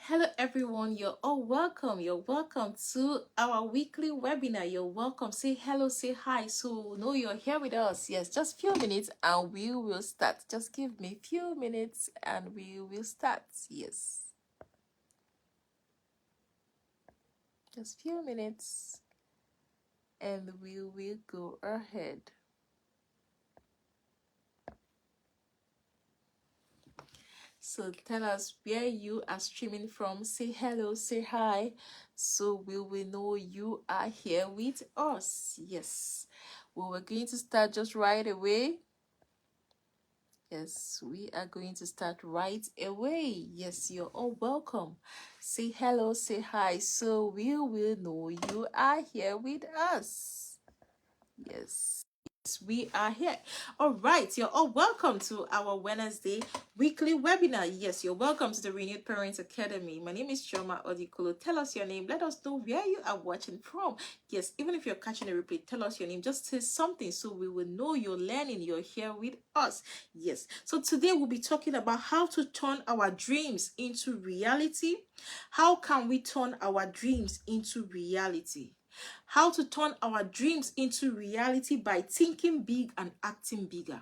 Hello everyone, you're all welcome. You're welcome to our weekly webinar. You're welcome. Say hello, say hi. So know you're here with us. Yes, just few minutes and we will start. Just give me few minutes and we will start. Yes. Just few minutes and we will go ahead. So tell us where you are streaming from. Say hello, say hi, so we will know you are here with us. Yes, well, we're going to start just right away. Yes, we are going to start right away. Yes, you're all welcome. Say hello, say hi, so we will know you are here with us. Yes, we are here. All right, you're all welcome to our Wednesday weekly webinar. Yes, you're welcome to the Renewed Parents Academy. My name is Chioma Odikulu. Tell us your name. Let us know where you are watching from. Yes, even if you're catching a replay, tell us your name. Just say something so we will know you're learning. You're here with us. Yes. So today we'll be talking about how to turn our dreams into reality. How can we turn our dreams into reality? How to turn our dreams into reality by thinking big and acting bigger.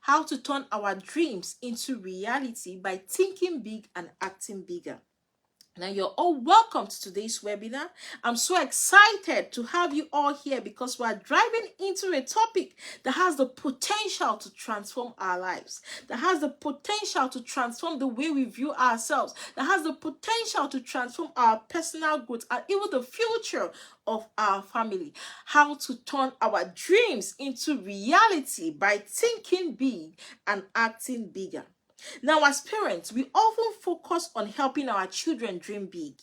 How to turn our dreams into reality by thinking big and acting bigger. Now, you're all welcome to today's webinar. I'm so excited to have you all here because we're driving into a topic that has the potential to transform our lives, that has the potential to transform the way we view ourselves, that has the potential to transform our personal growth and even the future of our family. How to turn our dreams into reality by thinking big and acting bigger. Now, as parents, we often focus on helping our children dream big.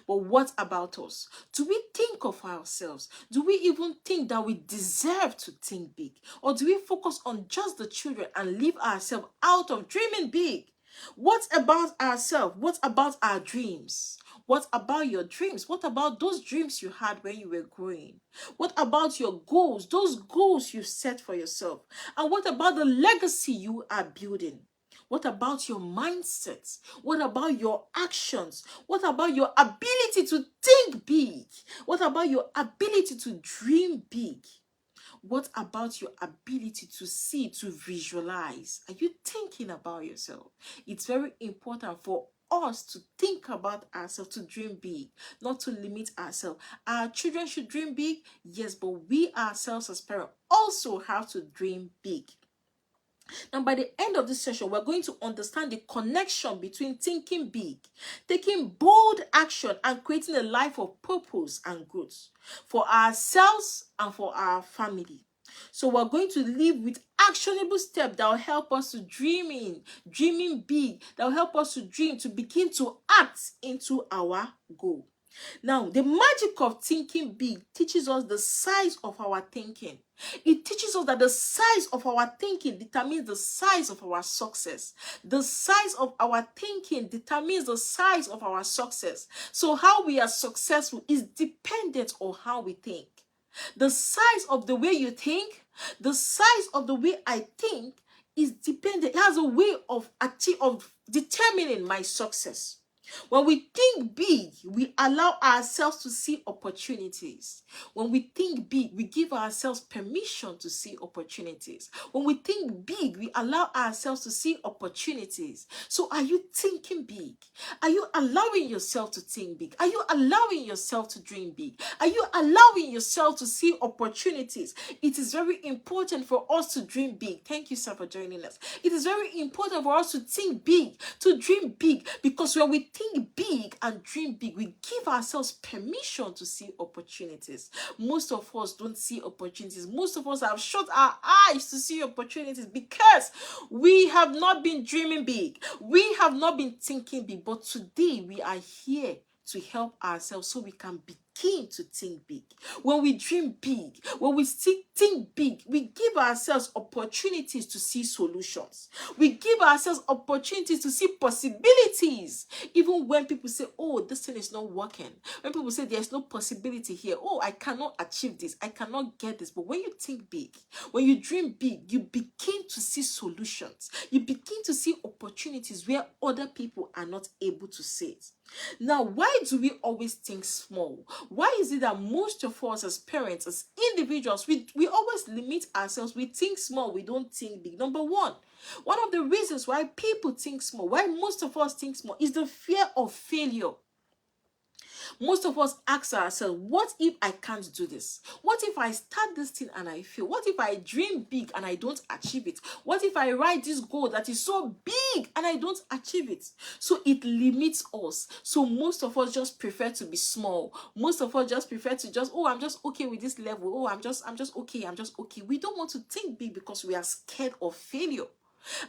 But what about us? Do we think of ourselves? Do we even think that we deserve to think big? Or do we focus on just the children and leave ourselves out of dreaming big? What about ourselves? What about our dreams? What about your dreams? What about those dreams you had when you were growing? What about your goals? Those goals you set for yourself? And what about the legacy you are building? What about your mindset? What about your actions? What about your ability to think big? What about your ability to dream big? What about your ability to see, to visualize? Are you thinking about yourself? It's very important for us to think about ourselves, to dream big, not to limit ourselves. Our children should dream big, yes, but we ourselves as parents also have to dream big. And by the end of this session, we're going to understand the connection between thinking big, taking bold action, and creating a life of purpose and growth for ourselves and for our family. So we're going to live with actionable steps that will help us to dreaming big, that will help us to dream, to begin to act into our goal. Now, the magic of thinking big teaches us the size of our thinking. It teaches us that the size of our thinking determines the size of our success. The size of our thinking determines the size of our success. So how we are successful is dependent on how we think. The size of the way you think, the size of the way I think is dependent. It has a way of determining my success. When we think big, we allow ourselves to see opportunities. When we think big, we give ourselves permission to see opportunities. When we think big, we allow ourselves to see opportunities. So are you thinking big? Are you allowing yourself to think big? Are you allowing yourself to dream big? Are you allowing yourself to see opportunities? It is very important for us to dream big. Thank you, sir, for joining us. It is very important for us to think big, to dream big, because when we think big and dream big, we give ourselves permission to see opportunities. Most of us don't see opportunities. Most of us have shut our eyes to see opportunities because we have not been dreaming big. We have not been thinking big. But today we are here to help ourselves so we can begin begin to think big. When we dream big, when we think big, we give ourselves opportunities to see solutions. We give ourselves opportunities to see possibilities. Even when people say, oh, this thing is not working. When people say there's no possibility here. Oh, I cannot achieve this. I cannot get this. But when you think big, when you dream big, you begin to see solutions. You begin to see opportunities where other people are not able to see it. Now, why do we always think small? Why is it that most of us as parents, as individuals, we always limit ourselves? We think small, we don't think big. Number one of the reasons why people think small, why most of us think small, is the fear of failure. Most of us ask ourselves, what if I can't do this? What if I start this thing and I fail? What if I dream big and I don't achieve it? What if I write this goal that is so big and I don't achieve it? So it limits us. So most of us just prefer to be small. Most of us just prefer to just, oh, I'm just okay with this level. Oh, I'm just okay. I'm just okay. We don't want to think big because we are scared of failure.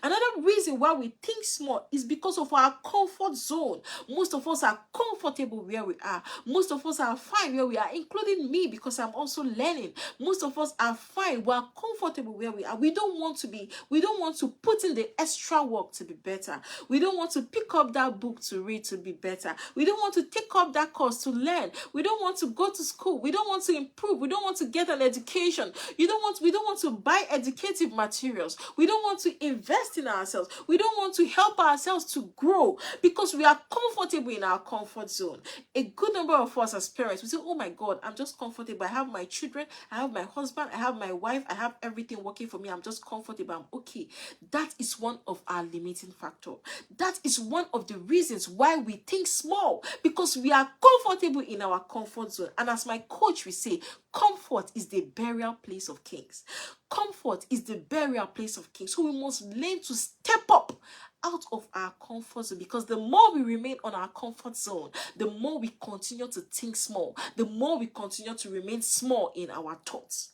Another reason why we think small is because of our comfort zone. Most of us are comfortable where we are. Most of us are fine where we are, including me, because I'm also learning. Most of us are fine. We are comfortable where we are. We don't want to put in the extra work to be better. We don't want to pick up that book to read to be better. We don't want to take up that course to learn. We don't want to go to school. We don't want to improve. We don't want to get an education. We don't want to buy educative materials. We don't want to invest in ourselves. We don't want to help ourselves to grow because we are comfortable in our comfort zone. A good number of us as parents, we say, oh my God, I'm just comfortable. I have my children, I have my husband, I have my wife, I have everything working for me. I'm just comfortable. I'm okay. That is one of our limiting factors. That is one of the reasons why we think small, because we are comfortable in our comfort zone. And as my coach will say, comfort is the burial place of kings. Comfort is the burial place of kings. So we must learn to step up out of our comfort zone, because the more we remain on our comfort zone, the more we continue to think small, the more we continue to remain small in our thoughts.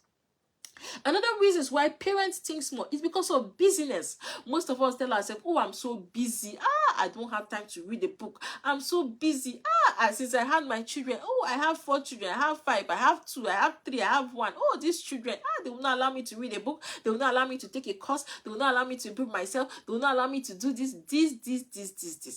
Another reason why parents think small is because of busyness. Most of us tell ourselves, oh, I'm so busy. I don't have time to read a book. I'm so busy. Since I had my children, oh, I have 4 children, I have 5, I have 2, I have 3, I have 1. Oh, these children, they will not allow me to read a book. They will not allow me to take a course. They will not allow me to improve myself. They will not allow me to do this.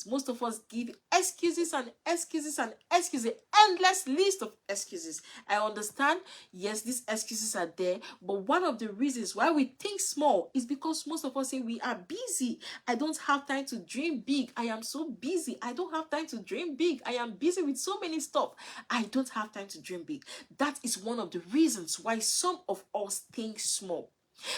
Most of us give excuses and excuses and excuses, endless list of excuses. I understand. Yes, these excuses are there, but one of the reasons why we think small is because most of us say we are busy. I don't have time to dream big. I am so busy. I don't have time to dream big. I am busy with so many stuff. I don't have time to dream big. That is one of the reasons why some of us think small.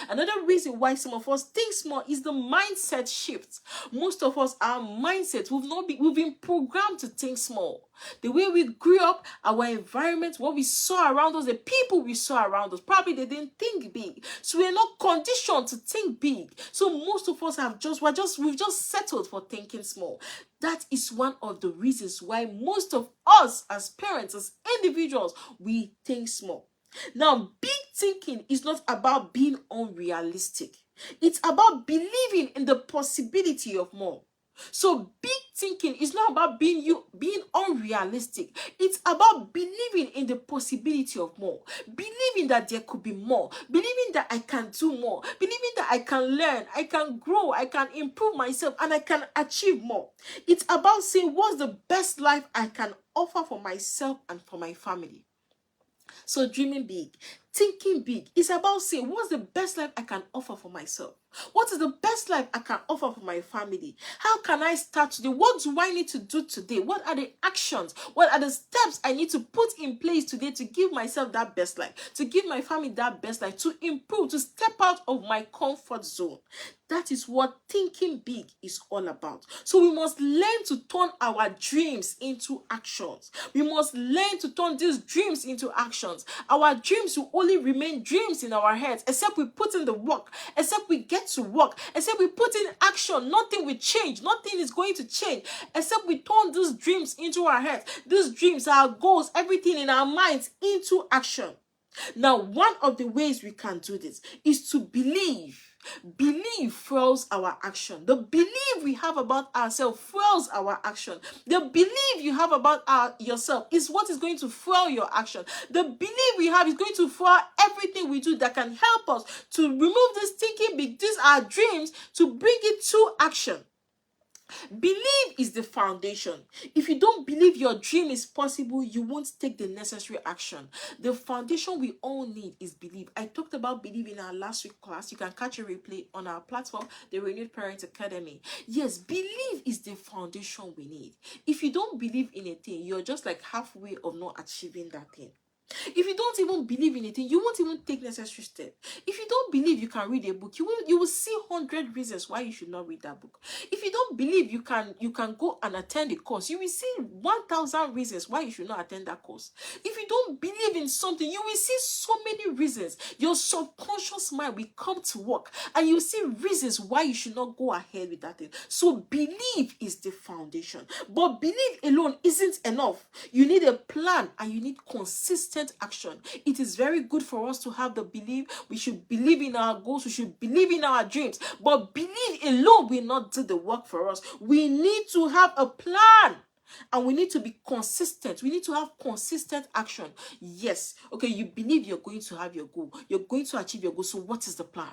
Another reason why some of us think small is the mindset shift. Most of us, our mindset, we've been programmed to think small. The way we grew up, our environment, what we saw around us, the people we saw around us, probably they didn't think big. So we're not conditioned to think big. So most of us we've just settled for thinking small. That is one of the reasons why most of us as parents, as individuals, we think small. Now, big thinking is not about being unrealistic. It's about believing in the possibility of more. So big thinking is not about being unrealistic. It's about believing in the possibility of more. Believing that there could be more. Believing that I can do more. Believing that I can learn, I can grow, I can improve myself, and I can achieve more. It's about saying, what's the best life I can offer for myself and for my family? So dreaming big, thinking big is about saying, what's the best life I can offer for myself? What is the best life I can offer for my family? How can I start today? What do I need to do today? What are the actions? What are the steps I need to put in place today to give myself that best life, to give my family that best life, to improve, to step out of my comfort zone? That is what thinking big is all about. So we must learn to turn our dreams into actions. We must learn to turn these dreams into actions. Our dreams will only remain dreams in our heads, except we put in the work, except we get to work, except we put in action. Nothing will change. Nothing is going to change, except we turn these dreams into our heads. These dreams, our goals, everything in our minds into action. Now, one of the ways we can do this is to believe Belief fuels our action. The belief we have about ourselves fuels our action. The belief you have about yourself is what is going to fuel your action. The belief we have is going to fuel everything we do that can help us to remove this thinking, these are dreams, to bring it to action. Belief is the foundation. If you don't believe your dream is possible, you won't take the necessary action. The foundation we all need is belief. I talked about belief in our last week class. You can catch a replay on our platform, the Renewed Parent Academy. Yes, belief is the foundation we need. If you don't believe in a thing, you're just like halfway of not achieving that thing. If you don't even believe in it, you won't even take necessary steps. If you don't believe you can read a book, you will see 100 reasons why you should not read that book. If you don't believe you can go and attend a course, you will see 1,000 reasons why you should not attend that course. If you don't believe in something, you will see so many reasons. Your subconscious mind will come to work and you see reasons why you should not go ahead with that thing. So belief is the foundation. But belief alone isn't enough. You need a plan and you need consistent action. It is very good for us to have the belief. We should believe in our goals. We should believe in our dreams. But belief alone will not do the work for us. We need to have a plan. And we need to be consistent. We need to have consistent action. Yes. Okay, you believe you're going to have your goal. You're going to achieve your goal. So what is the plan?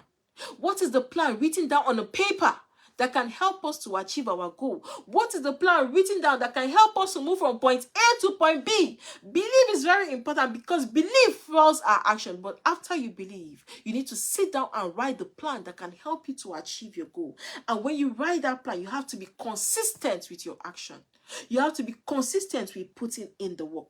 What is the plan written down on a paper that can help us to achieve our goal? What is the plan written down that can help us to move from point A to point B? Belief is very important because belief fuels our action. But after you believe, you need to sit down and write the plan that can help you to achieve your goal. And when you write that plan, you have to be consistent with your action. You have to be consistent with putting in the work.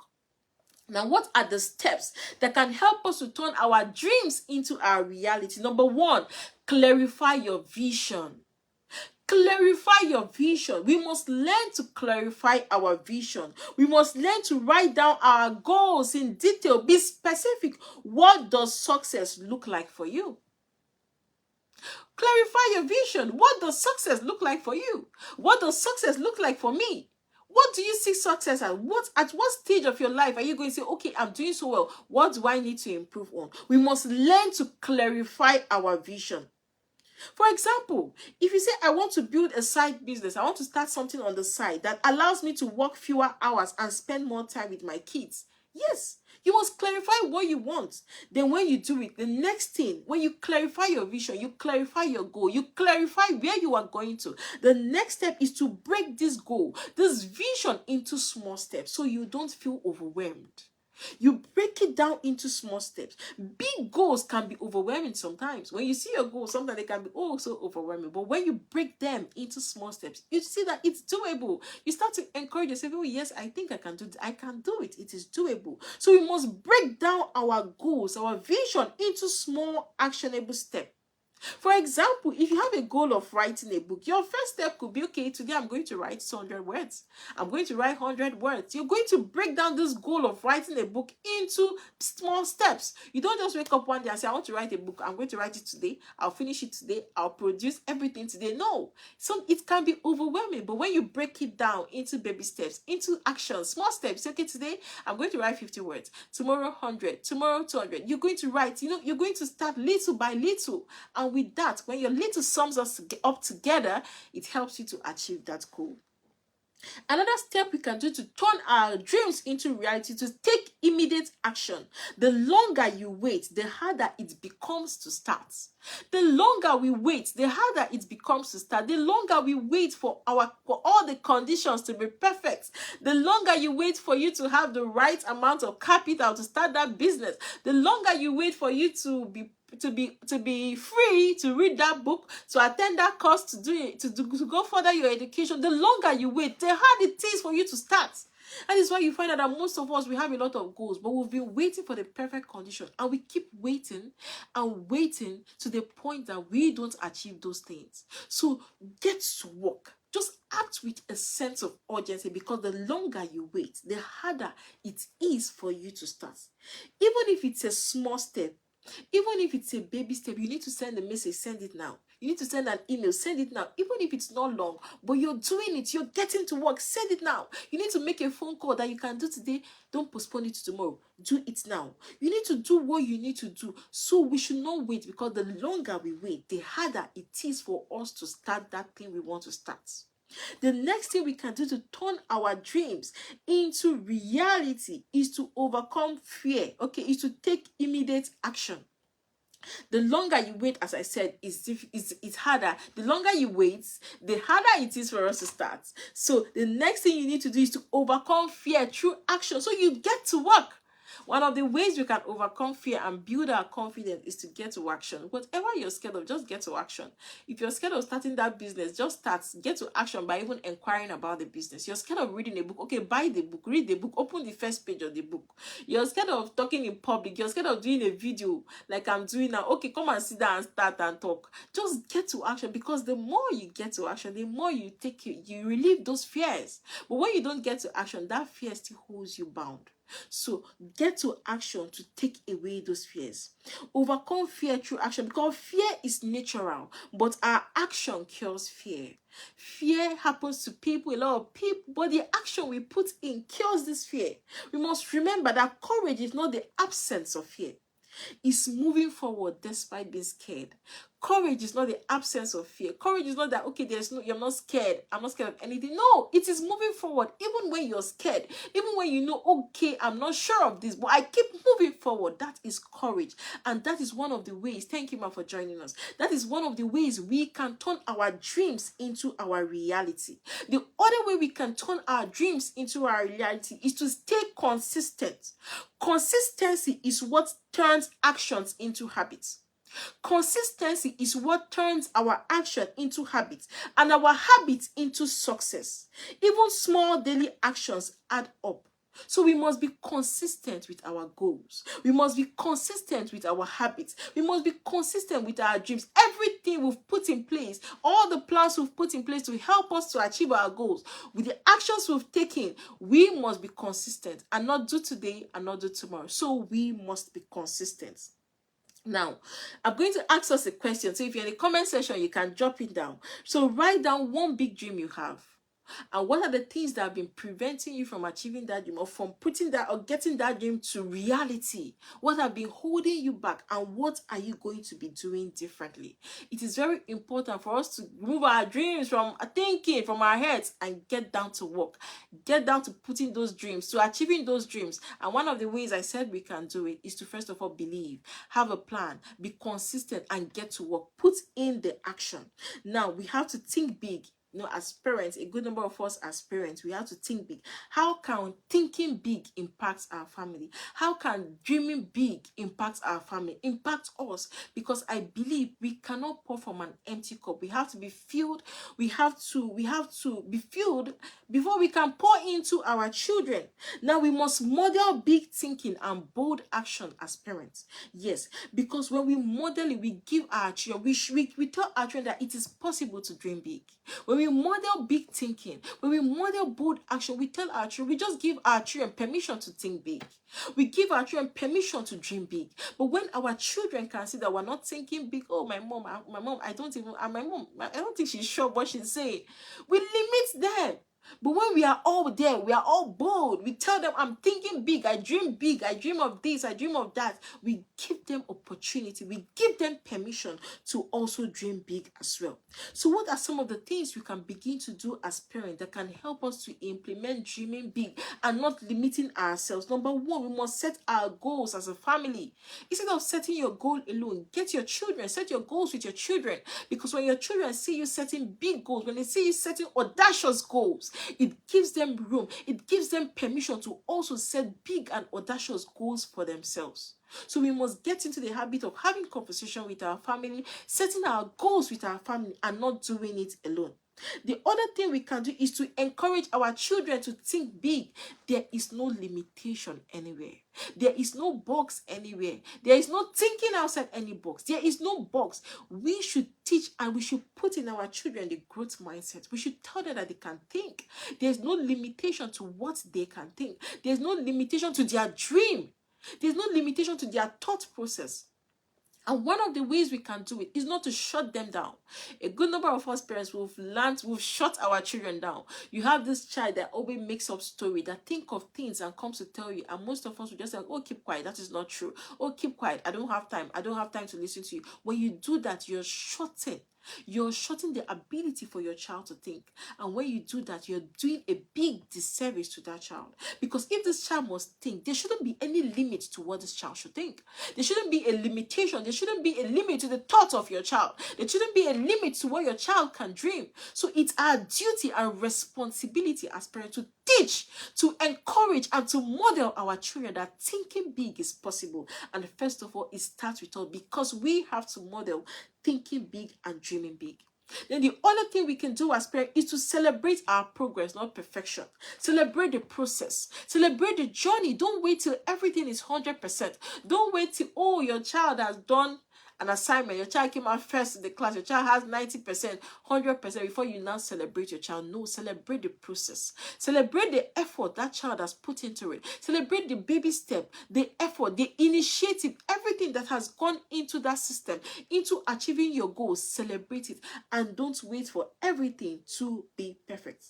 Now, what are the steps that can help us to turn our dreams into our reality? Number one, clarify your vision. Clarify your vision. We must learn to clarify our vision. We must learn to write down our goals in detail. Be specific. What does success look like for you? Clarify your vision. What does success look like for you? What does success look like for me? What do you see success at? At what stage of your life are you going to say, okay, I'm doing so well. What do I need to improve on? We must learn to clarify our vision. For example, if you say, I want to build a side business, I want to start something on the side that allows me to work fewer hours and spend more time with my kids. Yes, you must clarify what you want. Then when you do it, the next thing, when you clarify your vision, you clarify your goal, you clarify where you are going to. The next step is to break this goal, this vision into small steps so you don't feel overwhelmed. You break it down into small steps. Big goals can be overwhelming sometimes. When you see your goals, sometimes they can be so overwhelming. But when you break them into small steps, you see that it's doable. You start to encourage yourself, oh yes, I think I can do it. I can do it. It is doable. So we must break down our goals, our vision into small actionable steps. For example, if you have a goal of writing a book, your first step could be, okay, today I'm going to write 200 words. I'm going to write 100 words. You're going to break down this goal of writing a book into small steps. You don't just wake up one day and say, I want to write a book. I'm going to write it today. I'll finish it today. I'll produce everything today. No. So it can be overwhelming. But when you break it down into baby steps, into action, small steps, okay, today I'm going to write 50 words. Tomorrow, 100. Tomorrow, 200. You're going to write, you're going to start little by little. And with that, when your little sums up together, it helps you to achieve that goal. Another step we can do to turn our dreams into reality, to take immediate action. The longer you wait, the harder it becomes to start. The longer we wait, the harder it becomes to start. The longer we wait for all the conditions to be perfect, the longer you wait for you to have the right amount of capital to start that business, the longer you wait for you to be free to read that book, to attend that course, to go further your education, the longer you wait, the harder it is for you to start. And it's why you find out that most of us, we have a lot of goals, but we've been waiting for the perfect condition, and we keep waiting and waiting to the point that we don't achieve those things. So get to work. Just act with a sense of urgency, because the longer you wait, the harder it is for you to start. Even if it's a small step, even if it's a baby step, you need to send a message, send it now. You need to send an email. Send it now. Even if it's not long, but you're doing it. You're getting to work. Send it now. You need to make a phone call that you can do today. Don't postpone it to tomorrow. Do it now. You need to do what you need to do. So we should not wait, because the longer we wait, the harder it is for us to start that thing we want to start. The next thing we can do to turn our dreams into reality is to overcome fear. Okay, is to take immediate action. The longer you wait, as I said, it's harder. The longer you wait, the harder it is for us to start. So the next thing you need to do is to overcome fear through action. So you get to work. One of the ways we can overcome fear and build our confidence is to get to action. Whatever you're scared of, just get to action. If you're scared of starting that business, just start. Get to action by even inquiring about the business. You're scared of reading a book. Okay, buy the book, read the book, open the first page of the book. You're scared of talking in public. You're scared of doing a video like I'm doing now. Okay, come and sit down and start and talk. Just get to action, because the more you get to action, the more you relieve those fears. But when you don't get to action, that fear still holds you bound. So get to action to take away those fears. Overcome fear through action, because fear is natural, but our action cures fear. Fear happens to people, a lot of people, but the action we put in cures this fear. We must remember that courage is not the absence of fear. It's moving forward despite being scared. Courage is not the absence of fear. Courage is not that, okay, you're not scared. I'm not scared of anything. No, it is moving forward. Even when you're scared, even when you know, okay, I'm not sure of this, but I keep moving forward. That is courage. And that is one of the ways, thank you, Ma, for joining us. That is one of the ways we can turn our dreams into our reality. The other way we can turn our dreams into our reality is to stay consistent. Consistency is what turns actions into habits. Consistency is what turns our action into habits, and our habits into success. Even small daily actions add up. So we must be consistent with our goals. We must be consistent with our habits. We must be consistent with our dreams. Everything we've put in place, all the plans we've put in place to help us to achieve our goals, with the actions we've taken, we must be consistent and not do today and not do tomorrow. So we must be consistent. Now, I'm going to ask us a question. So if you're in the comment section, you can drop it down. So write down one big dream you have. And what are the things that have been preventing you from achieving that dream, or from putting that or getting that dream to reality? What have been holding you back, and what are you going to be doing differently? It is very important for us to move our dreams from thinking, from our heads, and get down to work. Get down to putting those dreams, to achieving those dreams. And one of the ways I said we can do it is to first of all believe, have a plan, be consistent, and get to work. Put in the action. Now we have to think big. As parents, a good number of us as parents, we have to think big. How can thinking big impact our family? How can dreaming big impact our family, impact us? Because I believe we cannot pour from an empty cup. We have to be filled. We have to be filled before we can pour into our children. Now we must model big thinking and bold action as parents. Yes, because when we model it, we give our children, we tell our children that it is possible to dream big. When we model big thinking, when we model bold action, we tell our children, we just give our children permission to think big. We give our children permission to dream big. But when our children can see that we're not thinking big, oh, my mom, I don't think she's sure what she's saying, we limit them. But when we are all there, we are all bold. We tell them, I'm thinking big, I dream of this, I dream of that. We give them opportunity. We give them permission to also dream big as well. So what are some of the things we can begin to do as parents that can help us to implement dreaming big and not limiting ourselves? Number one, we must set our goals as a family. Instead of setting your goal alone, get your children, set your goals with your children. Because when your children see you setting big goals, when they see you setting audacious goals, it gives them room, it gives them permission to also set big and audacious goals for themselves. So we must get into the habit of having conversation with our family, setting our goals with our family, and not doing it alone. The other thing we can do is to encourage our children to think big. There is no limitation anywhere. There is no box anywhere. There is no thinking outside any box. There is no box. We should teach and we should put in our children the growth mindset. We should tell them that they can think. There's no limitation to what they can think. There's no limitation to their dream. There's no limitation to their thought process. And one of the ways we can do it is not to shut them down. A good number of us parents we've shut our children down. You have this child that always makes up story, that think of things and comes to tell you, and most of us will just say, oh, keep quiet, that is not true. Oh, keep quiet, I don't have time to listen to you. When you do that, you're shutting the ability for your child to think. And when you do that, you're doing a big disservice to that child. Because if this child must think, there shouldn't be any limit to what this child should think. There shouldn't be a limitation. There shouldn't be a limit to the thoughts of your child. There shouldn't be a limit to what your child can dream. So it's our duty and responsibility as parents to teach, to encourage, and to model our children that thinking big is possible. And first of all, it starts with us, because we have to model thinking big and dreaming big. Then the other thing we can do as parents is to celebrate our progress, not perfection. Celebrate the process. Celebrate the journey. Don't wait till everything is 100%. Don't wait till, oh, your child has done an assignment, your child came out first in the class, your child has 90%, 100% before you now celebrate your child. No, celebrate the process. Celebrate the effort that child has put into it. Celebrate the baby step, the effort, the initiative, everything that has gone into that system, into achieving your goals. Celebrate it, and don't wait for everything to be perfect.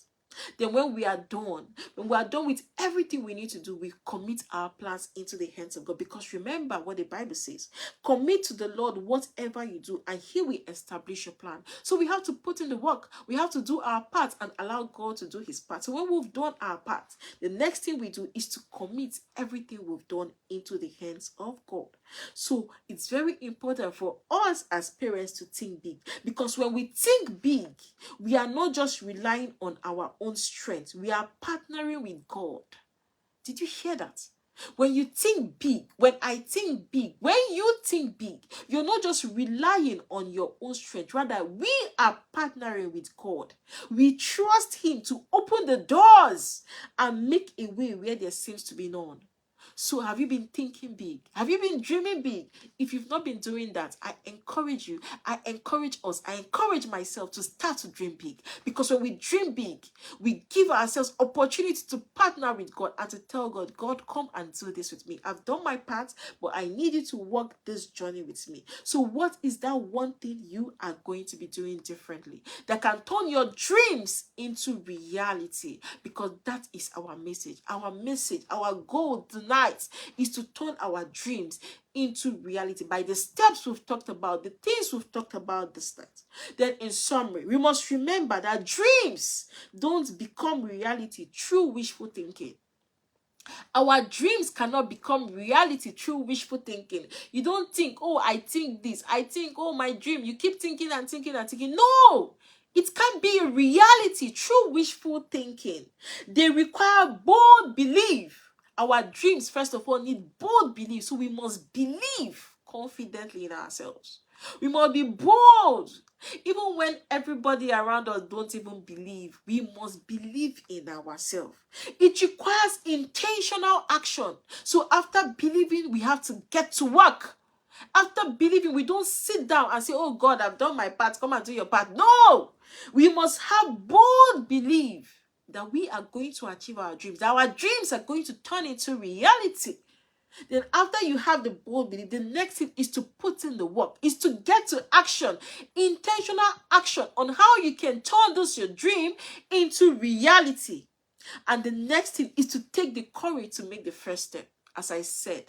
Then when we are done with everything we need to do, we commit our plans into the hands of God. Because remember what the Bible says, commit to the Lord whatever you do, and He will establish your plan. So we have to put in the work. We have to do our part and allow God to do His part. So when we've done our part, the next thing we do is to commit everything we've done into the hands of God. So it's very important for us as parents to think big, because when we think big, we are not just relying on our own strength. We are partnering with God. Did you hear that? When you think big, when you think big, you're not just relying on your own strength. Rather, we are partnering with God. We trust Him to open the doors and make a way where there seems to be none. So have you been thinking big? Have you been dreaming big? If you've not been doing that, I encourage you, I encourage us, I encourage myself to start to dream big. Because when we dream big, we give ourselves opportunity to partner with God and to tell God, God, come and do this with me. I've done my part, but I need you to walk this journey with me. So what is that one thing you are going to be doing differently that can turn your dreams into reality? Because that is our message. Our goal tonight is to turn our dreams into reality by the steps we've talked about, the things we've talked about this night. Then in summary, we must remember that dreams don't become reality through wishful thinking. Our dreams cannot become reality through wishful thinking. You don't think, oh, I think this, I think, oh, my dream. You keep thinking and thinking and thinking. No! It can't be a reality through wishful thinking. They require bold belief. Our dreams, first of all, need bold belief. So we must believe confidently in ourselves. We must be bold. Even when everybody around us don't even believe, we must believe in ourselves. It requires intentional action. So after believing, we have to get to work. After believing, we don't sit down and say, oh God, I've done my part, come and do your part. No! We must have bold belief that we are going to achieve our dreams, that our dreams are going to turn into reality. Then after you have the bold belief, the next thing is to put in the work, is to get to action, intentional action on how you can turn this your dream into reality. And the next thing is to take the courage to make the first step. As I said,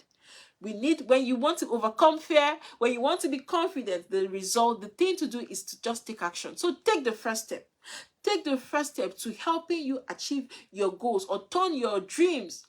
we need, when you want to overcome fear, when you want to be confident, the thing to do is to just take action. So take the first step. Take the first step to helping you achieve your goals or turn your dreams,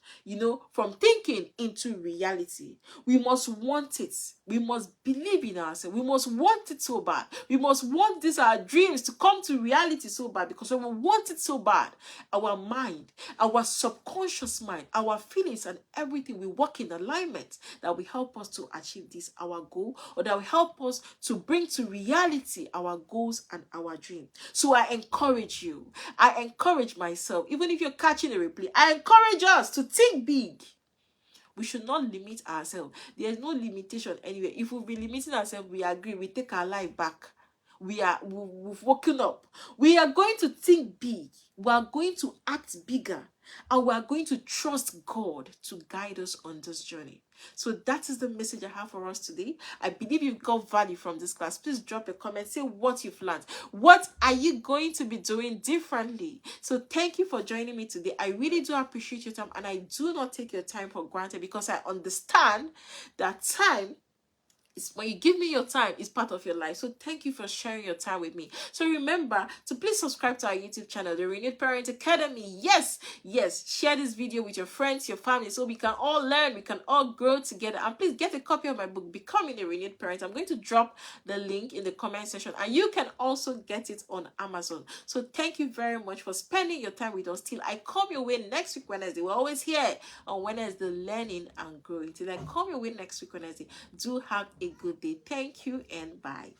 from thinking into reality. We must want it. We must believe in ourselves. We must want it so bad. We must want our dreams to come to reality so bad, because when we want it so bad, our mind, our subconscious mind, our feelings and everything will work in alignment that will help us to achieve this, our goal, or that will help us to bring to reality our goals and our dream. So I encourage you. I encourage myself. Even if you're catching a replay, I encourage us to think big. We should not limit ourselves. There's no limitation anywhere. If we'll be limiting ourselves, we agree, we take our life back. We've woken up. We are going to think big. We are going to act bigger. And we are going to trust God to guide us on this journey. So that is the message I have for us today. I believe you've got value from this class. Please drop a comment, say what you've learned. What are you going to be doing differently? So thank you for joining me today. I really do appreciate your time, and I do not take your time for granted, because I understand that time, when you give me your time, it's part of your life. So thank you for sharing your time with me. So remember to please subscribe to our YouTube channel, the Renewed Parent Academy. Yes, share this video with your friends, your family, so we can all learn, we can all grow together. And please get a copy of my book, Becoming a Renewed Parent. I'm going to drop the link in the comment section, and you can also get it on Amazon. So thank you very much for spending your time with us. Till I come your way next week Wednesday. We're always here on Wednesday, learning and growing. Till I come your way next week Wednesday, do have a good day. Thank you, and bye.